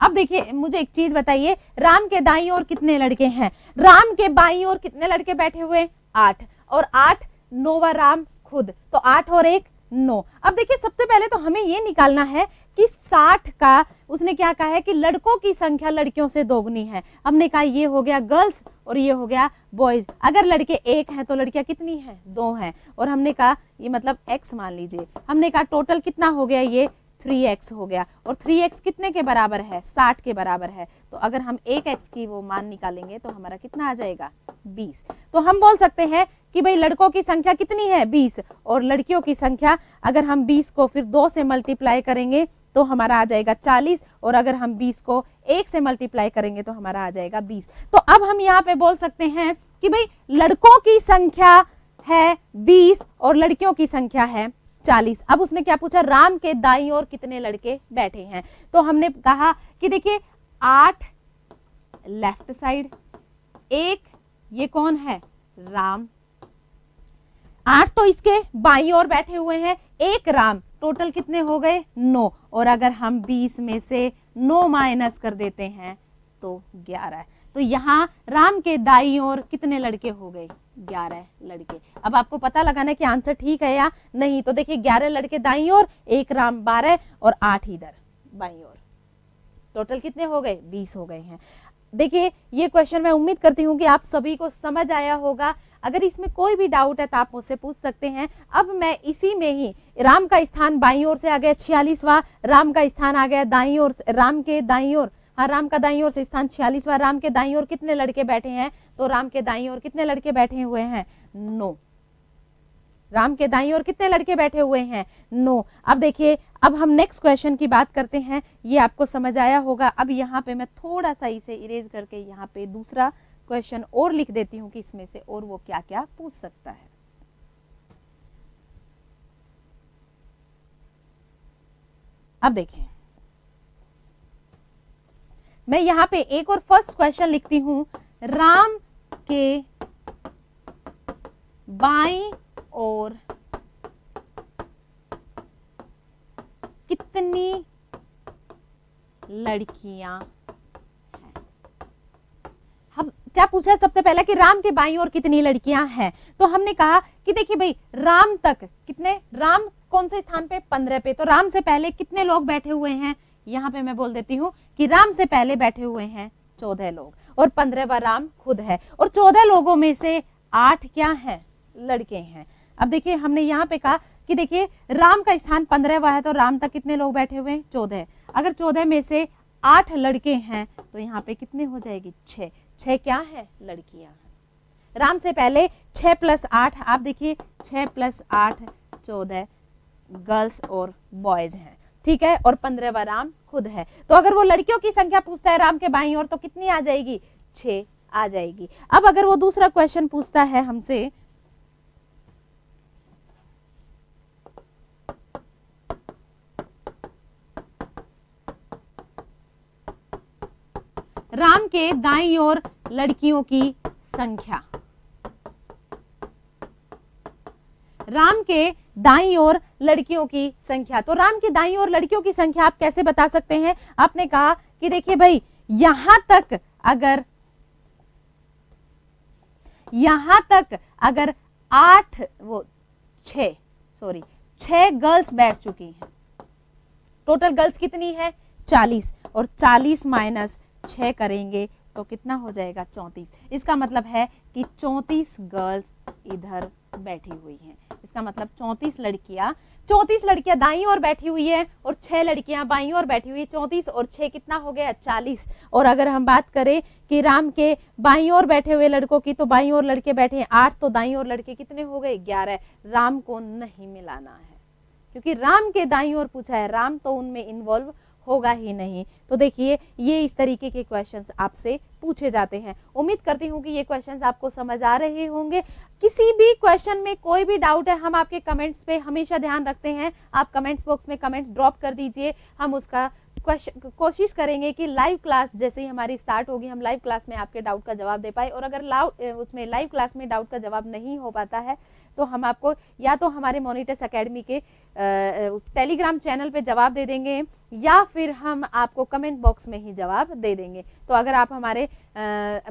अब देखिए मुझे एक चीज बताइए, राम के दाईं ओर कितने लड़के हैं? राम के बाईं ओर कितने लड़के बैठे हुए? 8 और 8 9वां राम खुद, तो 8 और 1 9। अब देखिए सबसे पहले तो हमें ये निकालना है कि 60 का उसने क्या कहा है कि लड़कों की संख्या लड़कियों से दोगुनी है। हमने कहा ये हो गया गर्ल्स और ये हो गया बॉयज। अगर लड़के 1 हैं तो लड़कियां कितनी हैं? 2 हैं। और हमने कहा ये मतलब x मान लीजिए, हमने कहा टोटल कितना हो गया? ये 3x हो गया। और 3x कितने के बराबर है? 60 के बराबर है। तो अगर हम 1x की वो मान निकालेंगे तो हमारा कितना आ जाएगा? 20। तो हम बोल सकते हैं कि भाई लड़कों की संख्या कितनी है? 20। और लड़कियों की संख्या अगर हम 20 को फिर 2 से मल्टीप्लाई करेंगे तो हमारा आ जाएगा 40। और अगर हम 20 को 1 से मल्टीप्लाई करेंगे तो हमारा आ जाएगा 20। तो अब हम यहाँ पे बोल सकते हैं कि भाई लड़कों की संख्या है 20 और लड़कियों की संख्या है 40। अब उसने क्या पूछा? राम के दाईं ओर कितने लड़के बैठे हैं? तो हमने कहा कि देखिए 8 लेफ्ट साइड, 1 ये कौन है? राम। 8 तो इसके बाईं ओर बैठे हुए हैं, 1 राम, टोटल कितने हो गए? 9। और अगर हम 20 में से 9 माइनस कर देते हैं तो 11। तो यहाँ राम के दाईं ओर कितने लड़के हो गए? 11 लड़के। अब आपको पता लगाना है कि आंसर ठीक है या नहीं। तो देखिए 11 लड़के दाईं ओर, 1 राम 12 और 8 इधर बाईं ओर, टोटल कितने हो गए? 20 हो गए हैं। देखिए ये क्वेश्चन मैं उम्मीद करती हूँ कि आप सभी को समझ आया होगा। अगर इसमें कोई भी डाउट है तो आप मुझसे पूछ सकते हैं। अब मैं इसी में ही राम का स्थान बाईं ओर से आ गया 46वां, राम का स्थान आ गया दाईं ओर, राम के दाईं ओर, हाँ राम का दाईं ओर से स्थान 46वां, राम के दाईं ओर कितने लड़के बैठे हैं? तो राम के दाईं ओर कितने लड़के बैठे हुए हैं? 9। राम के दाईं ओर कितने लड़के बैठे हुए हैं? 9। अब देखिए अब हम नेक्स्ट क्वेश्चन की बात करते हैं। ये आपको समझ आया होगा। अब यहाँ पे मैं थोड़ा सा इसे इरेज करके यहाँ पे दूसरा क्वेश्चन और लिख देती हूँ कि इसमें से और वो क्या क्या पूछ सकता है। अब देखिए मैं यहाँ पे एक और फर्स्ट क्वेश्चन लिखती हूँ। राम के बाईं ओर कितनी लड़कियां हैं? हम क्या पूछा है सबसे पहले कि राम के बाईं ओर कितनी लड़कियां हैं? तो हमने कहा कि देखिए भाई राम तक कितने, राम कौन से स्थान पे? 15 पे। तो राम से पहले कितने लोग बैठे हुए हैं? यहाँ पे मैं बोल देती हूँ कि राम से पहले बैठे हुए हैं 14 लोग और 15वां राम खुद है। और 14 लोगों में से 8 क्या है? लड़के हैं। अब देखिए हमने यहाँ पे कहा कि देखिए राम का स्थान 15वां है तो राम तक कितने लोग बैठे हुए हैं? 14। अगर 14 में से 8 लड़के हैं तो यहाँ पे कितने हो जाएगी? 6। 6 क्या है? लड़कियां। राम से पहले 6 + 8, आप देखिए 6 + 8 14 गर्ल्स और बॉयज हैं, ठीक है। और 15वां राम खुद है। तो अगर वो लड़कियों की संख्या पूछता है राम के बाईं ओर तो कितनी आ जाएगी? 6 आ जाएगी। अब अगर वो दूसरा क्वेश्चन पूछता है हमसे राम के दाईं ओर लड़कियों की संख्या, राम के दाईं ओर लड़कियों की संख्या। तो राम की दाईं ओर लड़कियों की संख्या आप कैसे बता सकते हैं? आपने कहा कि देखिए भाई यहां तक अगर 6 गर्ल्स बैठ चुकी हैं, टोटल गर्ल्स कितनी है? 40। और 40 माइनस 6 करेंगे तो कितना हो जाएगा? 34। इसका मतलब है कि 34 गर्ल्स इधर बैठी हुई हैं। इसका मतलब 34 लड़कियां दाईं ओर बैठी हुई है और 6 लड़कियां बाईं ओर बैठी हुई है। 34 और 6 कितना हो गया? 40। और अगर हम बात करें कि राम के बाईं ओर बैठे हुए लड़कों की, तो बाईं ओर लड़के बैठे हैं 8, तो दाईं ओर लड़के कितने हो गए? 11। राम को नहीं मिलाना है क्योंकि राम के दाईं ओर पूछा है, राम तो उनमें इन्वॉल्व होगा ही नहीं। तो देखिए ये इस तरीके के क्वेश्चंस आपसे पूछे जाते हैं। उम्मीद करती हूँ कि ये क्वेश्चंस आपको समझ आ रहे होंगे। किसी भी क्वेश्चन में कोई भी डाउट है, हम आपके कमेंट्स पे हमेशा ध्यान रखते हैं। आप कमेंट्स बॉक्स में कमेंट्स ड्रॉप कर दीजिए, हम उसका कोशिश करेंगे कि लाइव क्लास जैसे ही हमारी स्टार्ट होगी हम लाइव क्लास में आपके डाउट का जवाब दे पाए। और अगर उसमें लाइव क्लास में डाउट का जवाब नहीं हो पाता है तो हम आपको या तो हमारे मॉनिटर्स एकेडमी के टेलीग्राम चैनल पे जवाब दे देंगे या फिर हम आपको कमेंट बॉक्स में ही जवाब दे देंगे। तो अगर आप हमारे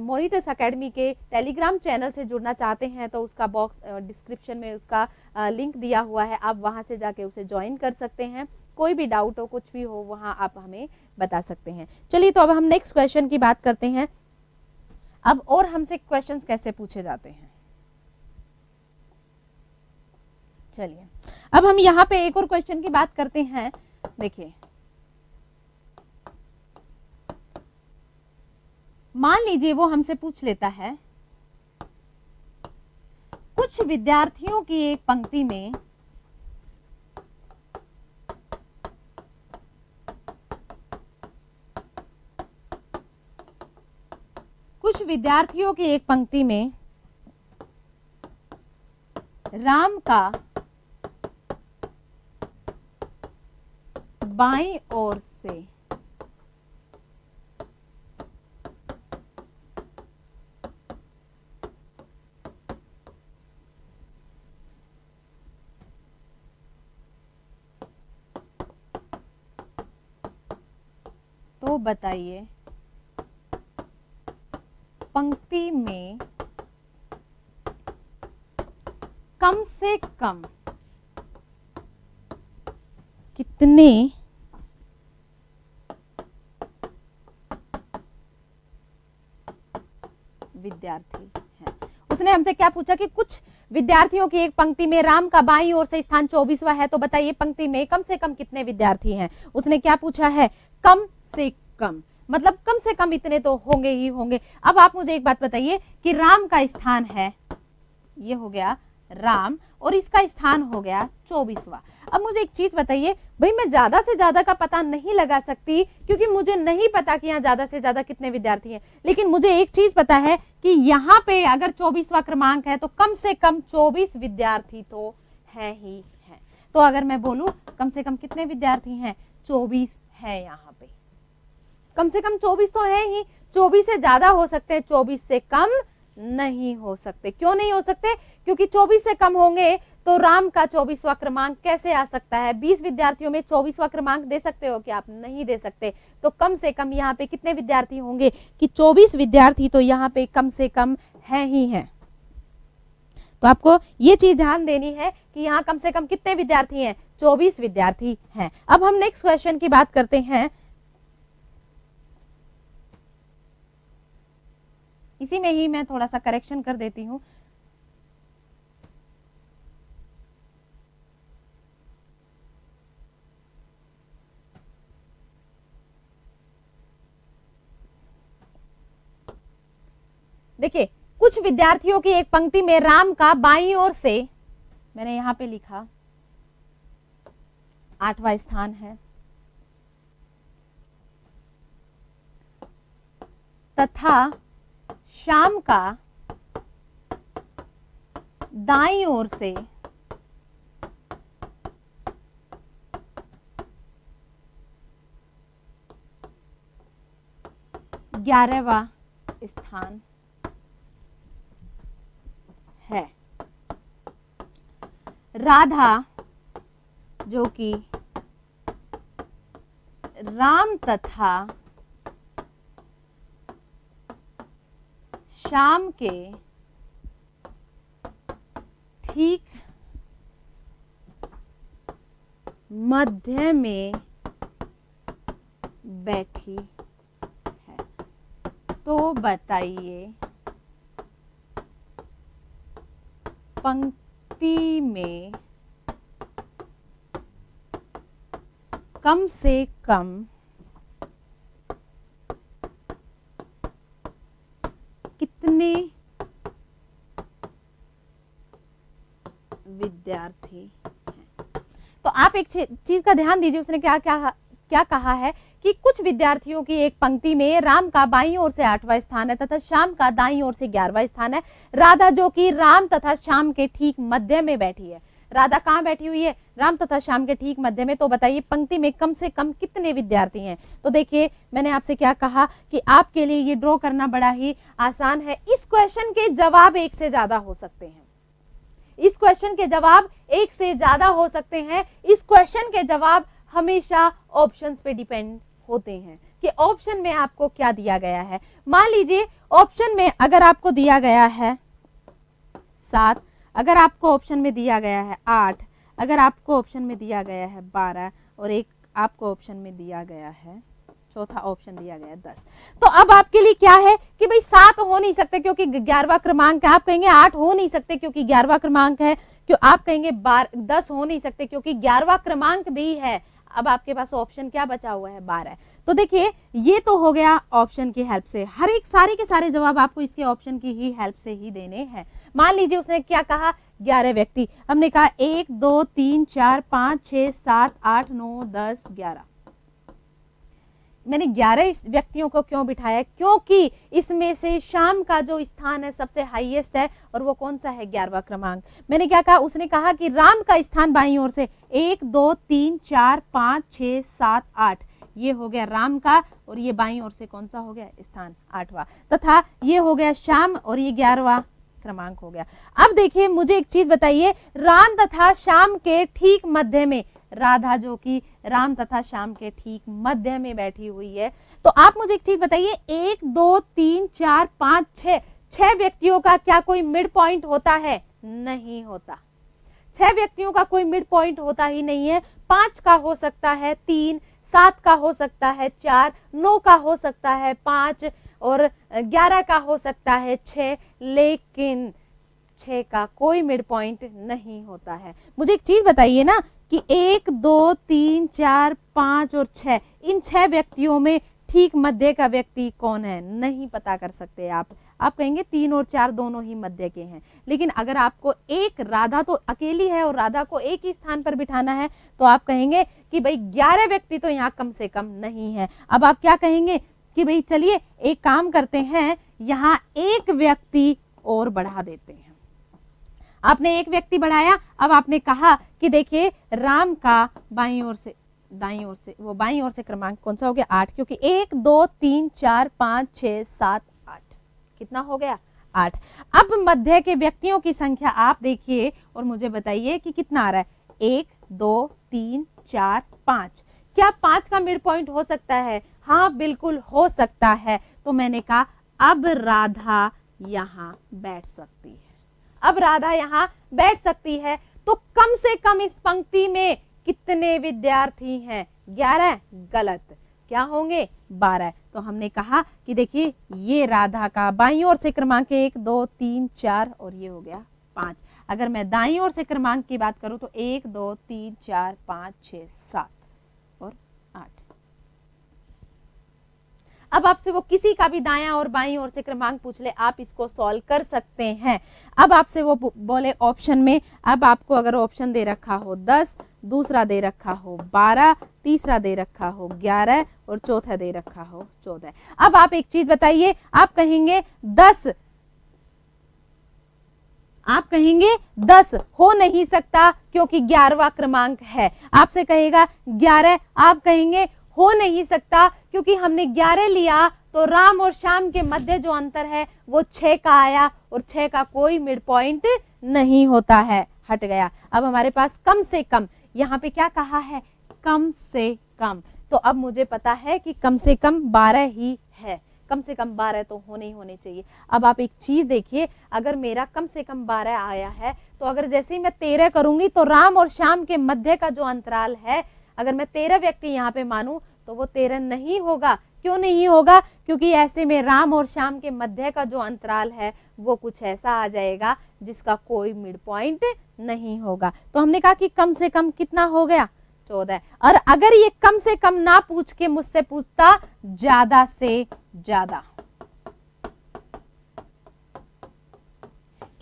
मॉनिटर्स एकेडमी के टेलीग्राम चैनल से जुड़ना चाहते हैं तो उसका बॉक्स डिस्क्रिप्शन में उसका लिंक दिया हुआ है, आप वहां से जाके उसे ज्वाइन कर सकते हैं। कोई भी डाउट हो, कुछ भी हो, वहां आप हमें बता सकते हैं। चलिए तो अब हम नेक्स्ट क्वेश्चन की बात करते हैं। अब और हमसे क्वेश्चंस कैसे पूछे जाते हैं, चलिए अब हम यहाँ पे एक और क्वेश्चन की बात करते हैं। देखिए, मान लीजिए वो हमसे पूछ लेता है, कुछ विद्यार्थियों की एक पंक्ति में राम का बाईं ओर से तो बताइए पंक्ति में कम से कम कितने विद्यार्थी हैं। उसने हमसे क्या पूछा कि कुछ विद्यार्थियों की एक पंक्ति में राम का बाईं ओर से स्थान 24वां है, तो बताइए पंक्ति में कम से कम कितने विद्यार्थी हैं। उसने क्या पूछा है, कम से कम, मतलब कम से कम इतने तो होंगे ही होंगे। अब आप मुझे एक बात बताइए कि राम का स्थान है, ये हो गया राम, और इसका स्थान हो गया 24वां। अब मुझे एक चीज बताइए, भाई मैं ज्यादा से ज्यादा का पता नहीं लगा सकती क्योंकि मुझे नहीं पता कि यहाँ ज्यादा से ज्यादा कितने विद्यार्थी हैं, लेकिन मुझे एक चीज पता है कि यहाँ पे अगर 24वां क्रमांक है तो कम से कम 24 विद्यार्थी तो है ही है। तो अगर मैं बोलूं कम से कम कितने विद्यार्थी हैं, 24 है, यहाँ पे कम से कम 24 तो है ही। 24 से ज्यादा हो सकते हैं, 24 से कम नहीं हो सकते। क्यों नहीं हो सकते, क्योंकि 24 से कम होंगे तो राम का 24वां क्रमांक कैसे आ सकता है। 20 विद्यार्थियों में 24वां क्रमांक दे सकते हो क्या आप, नहीं दे सकते। तो कम से कम यहाँ पे कितने विद्यार्थी होंगे कि 24 विद्यार्थी तो यहाँ पे कम से कम है ही है। तो आपको ये चीज ध्यान देनी है कि यहाँ कम से कम कितने विद्यार्थी हैं, 24 विद्यार्थी हैं। अब हम नेक्स्ट क्वेश्चन की बात करते हैं। इसी में ही मैं थोड़ा सा करेक्शन कर देती हूं। देखिए, कुछ विद्यार्थियों की एक पंक्ति में राम का बाईं ओर से, मैंने यहां पे लिखा 8वां स्थान है, तथा श्याम का दाईं ओर से 11वां स्थान है। राधा जो कि राम तथा श्याम के ठीक मध्य में बैठी है। तो बताइए पंक्ति में कम से कम कितने विद्यार्थी हैं। तो आप एक चीज का ध्यान दीजिए, उसने क्या कहा है कि कुछ विद्यार्थियों की एक पंक्ति में राम का बाईं ओर से 8वां स्थान है तथा श्याम का दाईं ओर से 11वां स्थान है। राधा जो कि राम तथा श्याम के ठीक मध्य में बैठी है। राधा कहाँ बैठी हुई है? राम तथा श्याम के ठीक मध्य में। तो बताइए पंक्ति में कम से कम कितने विद्यार्थी हैं? तो देखिए मैंने आपसे क्या कहा कि आपके लिए ये ड्रॉ करना बड़ा ही आसान है। इस क्वेश्चन के जवाब एक से ज्यादा हो सकते हैं, इस क्वेश्चन के जवाब एक से ज्यादा हो सकते हैं। इस क्वेश्चन के जवाब हमेशा ऑप्शंस पे डिपेंड होते हैं कि ऑप्शन में आपको क्या दिया गया है। मान लीजिए ऑप्शन में अगर आपको दिया गया है 7, अगर आपको ऑप्शन में दिया गया है 8, अगर आपको ऑप्शन में दिया गया है 12 और एक आपको ऑप्शन में दिया गया है, चौथा ऑप्शन दिया गया है 10, तो अब आपके लिए क्या है कि भाई 7 हो नहीं सकते क्योंकि 11वां क्रमांक है। आप कहेंगे 8 हो नहीं सकते क्योंकि 11वां क्रमांक है। क्यों आप कहेंगे 10 हो नहीं सकते क्योंकि 11वां क्रमांक भी है। अब आपके पास ऑप्शन क्या बचा हुआ है? 12। तो देखिए ये तो हो गया ऑप्शन की हेल्प से। हर एक सारे के सारे जवाब आपको इसके ऑप्शन की ही हेल्प से ही देने हैं। मान लीजिए उसने क्या कहा? 11 व्यक्ति। हमने कहा 1 2 3 4 5 6 7 8 9 10 11। मैंने 11 व्यक्तियों को क्यों बिठाया? क्योंकि इसमें से श्याम का जो स्थान है सबसे हाईएस्ट है और वो कौन सा है? 11वां क्रमांक। मैंने क्या कहा? उसने कहा कि राम का स्थान बाईं ओर से 1 2 3 4 5 6 7 8, ये हो गया राम का और ये बाईं ओर से कौन सा हो गया? स्थान 8वां, तथा ये हो गया श्याम और ये 11वां क्रमांक हो गया। अब देखिए मुझे एक चीज बताइए, राम तथा श्याम के ठीक मध्य में राधा जो कि राम तथा श्याम के ठीक मध्य में बैठी हुई है, तो आप मुझे एक चीज बताइए 1 2 3 4 5 6, 6 व्यक्तियों का क्या कोई मिड पॉइंट होता है? नहीं होता। 6 व्यक्तियों का कोई मिड पॉइंट होता ही नहीं है। 5 का हो सकता है 3, 7 का हो सकता है 4, 9 का हो सकता है 5 और 11 का हो सकता है 6, लेकिन 6 का कोई मिड पॉइंट नहीं होता है। मुझे एक चीज बताइए ना कि 1 2 3 4 5 और 6, इन 6 व्यक्तियों में ठीक मध्य का व्यक्ति कौन है? नहीं पता कर सकते आप कहेंगे 3 और 4 दोनों ही मध्य के हैं। लेकिन अगर आपको एक राधा तो अकेली है और राधा को एक ही स्थान पर बिठाना है तो आप कहेंगे कि भाई 11 व्यक्ति तो यहाँ कम से कम नहीं है। अब आप क्या कहेंगे कि भाई चलिए एक काम करते हैं, यहाँ एक व्यक्ति और बढ़ा देते हैं। आपने एक व्यक्ति बढ़ाया। अब आपने कहा कि देखिए राम का बाईं ओर से दाईं ओर से, वो बाईं ओर से क्रमांक कौन सा हो गया? 8, क्योंकि 1 2 3 4 5 6 7 8, कितना हो गया? 8। अब मध्य के व्यक्तियों की संख्या आप देखिए और मुझे बताइए कि कितना आ रहा है? 1 2 3 4 5। क्या 5 का मिड पॉइंट हो सकता है? हाँ बिल्कुल हो सकता है। तो मैंने कहा अब राधा यहाँ बैठ सकती है, अब राधा यहाँ बैठ सकती है। तो कम से कम इस पंक्ति में कितने विद्यार्थी हैं? 11? गलत। क्या होंगे? 12। तो हमने कहा कि देखिए ये राधा का बाईं ओर से क्रमांक 1 2 3 4 और ये हो गया 5। अगर मैं दाईं ओर से क्रमांक की बात करूं तो 1 2 3 4 5 6 7 और 8। अब आपसे वो किसी का भी दायां और बाईं ओर से क्रमांक पूछ ले, आप इसको सॉल्व कर सकते हैं। अब आपसे वो बोले ऑप्शन में, अब आपको अगर ऑप्शन दे रखा हो 10, दूसरा दे रखा हो 12, तीसरा दे रखा हो 11 और चौथा दे रखा हो 14। अब आप एक चीज बताइए, आप कहेंगे 10, आप कहेंगे 10 हो नहीं सकता क्योंकि 11वां क्रमांक है। आपसे कहेगा 11, आप कहेंगे हो नहीं सकता क्योंकि हमने 11 लिया तो राम और श्याम के मध्य जो अंतर है वो 6 का आया और 6 का कोई मिड पॉइंट नहीं होता है, हट गया। अब हमारे पास कम से कम, यहाँ पे क्या कहा है? कम से कम। तो अब मुझे पता है कि कम से कम 12 ही है, कम से कम 12 तो होने ही होने चाहिए। अब आप एक चीज देखिए, अगर मेरा कम से कम 12 आया है तो अगर जैसे ही मैं 13 करूंगी तो राम और श्याम के मध्य का जो अंतराल है, अगर मैं 13 व्यक्ति यहाँ पे मानूं तो वो 13 नहीं होगा। क्यों नहीं होगा? क्योंकि ऐसे में राम और श्याम के मध्य का जो अंतराल है वो कुछ ऐसा आ जाएगा जिसका कोई मिड पॉइंट नहीं होगा। तो हमने कहा कि कम से कम कितना हो गया? 14। और अगर ये कम से कम ना पूछ के मुझसे पूछता ज्यादा से ज्यादा,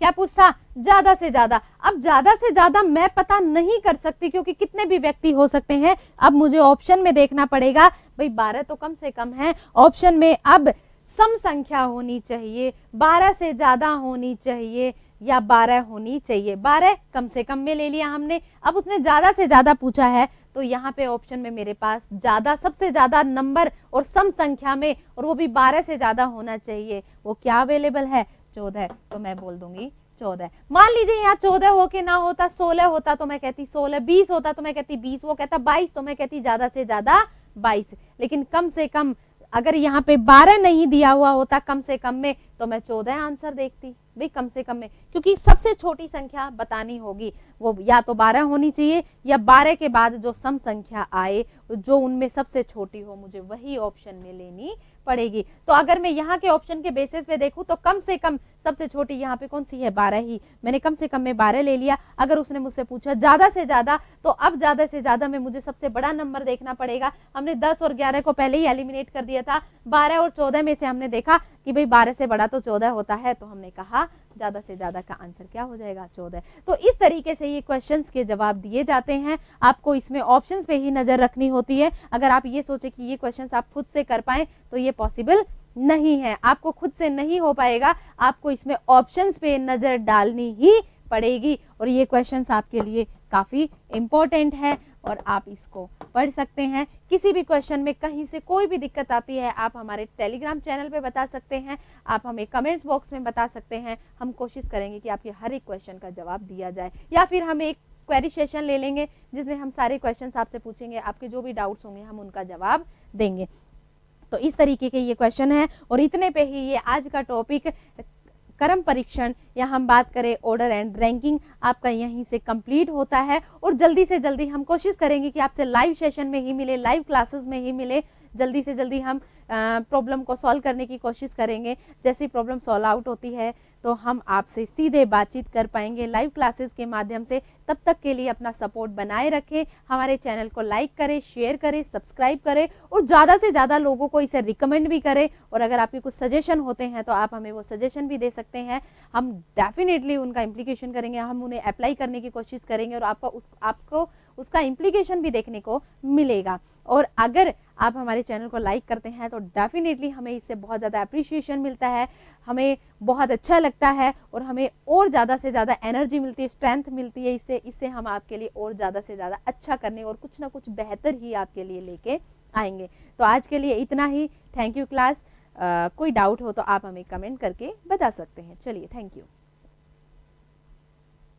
क्या पूछता? ज्यादा से ज्यादा। अब ज्यादा से ज्यादा मैं पता नहीं कर सकती क्योंकि कितने भी व्यक्ति हो सकते हैं। अब मुझे ऑप्शन में देखना पड़ेगा, भाई 12 तो कम से कम है। ऑप्शन में अब सम संख्या होनी चाहिए, 12 से ज्यादा होनी चाहिए, या 12 होनी चाहिए। 12 कम से कम में ले लिया हमने। अब उसने ज्यादा से ज्यादा पूछा है तो यहाँ पे ऑप्शन में मेरे पास ज्यादा, सबसे ज्यादा नंबर और सम संख्या में, और वो भी 12 से ज्यादा होना चाहिए, वो क्या अवेलेबल है? 14। तो मैं बोल दूंगी 14। मान लीजिए यहाँ 14 हो के ना होता, 16 होता तो मैं कहती 16, 20 होता तो मैं कहती 20, वो कहता 22 तो मैं कहती ज्यादा से ज्यादा 22। लेकिन कम से कम अगर यहाँ पे 12 नहीं दिया हुआ होता कम से कम में, तो मैं 14 आंसर देखती भाई, कम से कम में, क्योंकि सबसे छोटी संख्या बतानी होगी, वो या तो 12 होनी चाहिए या 12 के बाद जो सम संख्या आए, जो उनमें सबसे छोटी हो, मुझे वही ऑप्शन में लेनी पड़ेगी। तो अगर मैं यहाँ के ऑप्शन के बेसिस पे देखूं तो कम से कम सबसे छोटी यहाँ पे कौन सी है? 12 ही। मैंने कम से कम में 12 ले लिया। अगर उसने मुझसे पूछा ज्यादा से ज्यादा, तो अब ज्यादा से ज्यादा में मुझे सबसे बड़ा नंबर देखना पड़ेगा। हमने 10 और 11 को पहले ही एलिमिनेट कर दिया था। 12 और 14 में से हमने देखा कि भाई 12 से बड़ा तो 14 होता है, तो हमने कहा ज्यादा से ज्यादा का आंसर क्या हो जाएगा? 14। तो इस तरीके से ये क्वेश्चंस के जवाब दिए जाते हैं। आपको इसमें ऑप्शंस पे ही नजर रखनी होती है। अगर आप ये सोचे कि ये क्वेश्चंस आप खुद से कर पाएं तो ये पॉसिबल नहीं है, आपको खुद से नहीं हो पाएगा, आपको इसमें ऑप्शंस पे नजर डालनी ही पड़ेगी। और ये क्वेश्चंस आपके लिए काफी इंपॉर्टेंट है और आप इसको पढ़ सकते हैं। किसी भी क्वेश्चन में कहीं से कोई भी दिक्कत आती है, आप हमारे टेलीग्राम चैनल पे बता सकते हैं, आप हमें कमेंट्स बॉक्स में बता सकते हैं। हम कोशिश करेंगे कि आपके हर एक क्वेश्चन का जवाब दिया जाए, या फिर हम एक क्वेरी सेशन ले लेंगे जिसमें हम सारे क्वेश्चंस आपसे पूछेंगे, आपके जो भी डाउट्स होंगे हम उनका जवाब देंगे। तो इस तरीके के ये क्वेश्चन है, और इतने पे ही ये आज का टॉपिक क्रम परीक्षण या हम बात करें ऑर्डर एंड रैंकिंग आपका यहीं से कंप्लीट होता है। और जल्दी से जल्दी हम कोशिश करेंगे कि आपसे लाइव सेशन में ही मिले, लाइव क्लासेस में ही मिले। जल्दी से जल्दी हम प्रॉब्लम को सॉल्व करने की कोशिश करेंगे। जैसी प्रॉब्लम सॉल्व आउट होती है तो हम आपसे सीधे बातचीत कर पाएंगे लाइव क्लासेस के माध्यम से। तब तक के लिए अपना सपोर्ट बनाए रखें, हमारे चैनल को लाइक करें, शेयर करें, सब्सक्राइब करें और ज़्यादा से ज़्यादा लोगों को इसे रिकमेंड भी करें। और अगर आपके कुछ सजेशन होते हैं तो आप हमें वो सजेशन भी दे सकते हैं, हम डेफिनेटली उनका इम्प्लीकेशन करेंगे, हम उन्हें अप्लाई करने की कोशिश करेंगे और आपको उसका इम्प्लीकेशन भी देखने को मिलेगा। और अगर आप हमारे चैनल को लाइक करते हैं तो डेफिनेटली हमें इससे बहुत ज़्यादा अप्रिशिएशन मिलता है, हमें बहुत अच्छा लगता है और हमें और ज़्यादा से ज़्यादा एनर्जी मिलती है, स्ट्रेंथ मिलती है। इससे हम आपके लिए और ज़्यादा से ज़्यादा अच्छा करने और कुछ ना कुछ बेहतर ही आपके लिए लेके आएंगे। तो आज के लिए इतना ही। Thank you class. कोई डाउट हो तो आप हमें कमेंट करके बता सकते हैं। चलिए, थैंक यू।